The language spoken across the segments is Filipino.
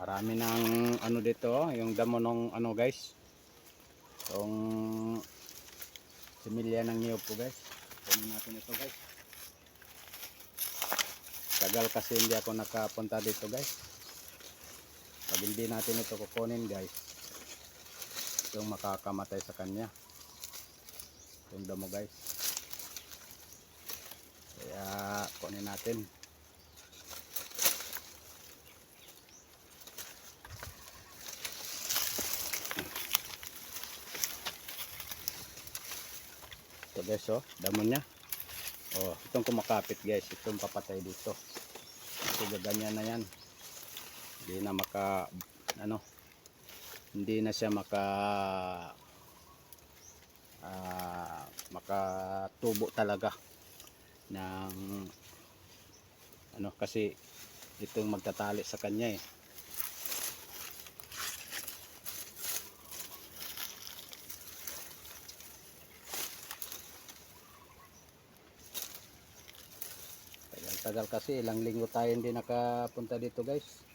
Marami ng ano dito, yung damo ng ano guys. Yung similya ng niyog po guys. Kunin natin ito guys. Tagal kasi hindi ako nakapunta dito guys. Pag hindi natin ito kukunin guys, yung makakamatay sa kanya. Yung damo guys. Kaya kunin natin. Ito guys, oh, damo niya. Oh, itong kumakapit guys, itong papatay dito. Kasi gaganyan na yan. Hindi na hindi na siya makatubo talaga ng kasi itong magtatali sa kanya eh. Tagal kasi, ilang linggo tayo hindi nakapunta dito guys.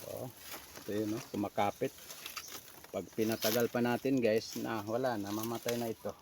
Oh, ito yun, no? Kumakapit. Pag pinatagal pa natin guys, wala na, mamatay na ito.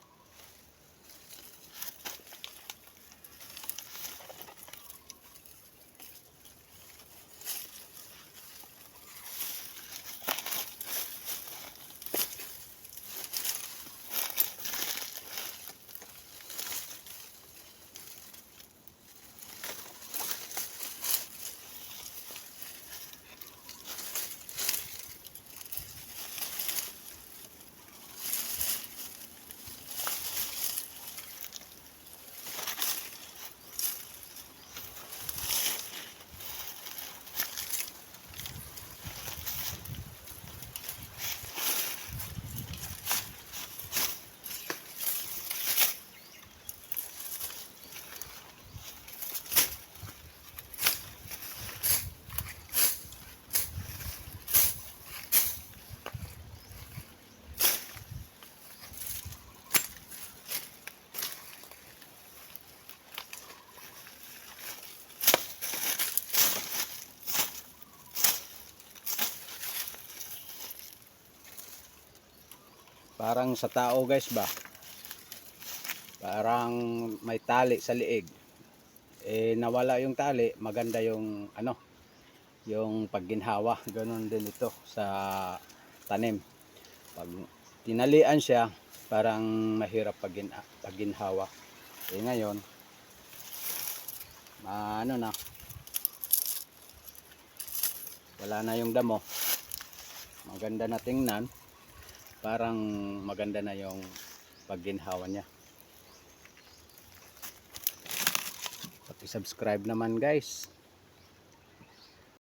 Parang sa tao guys ba, parang may tali sa liig, nawala yung tali, maganda yung yung pagginhawa. Ganun din ito sa tanim. Pag tinalian siya, parang mahirap pagginhawa. Ngayon wala na yung damo, maganda na tingnan, parang maganda na yung pagginhawa niya. Paki-subscribe naman guys.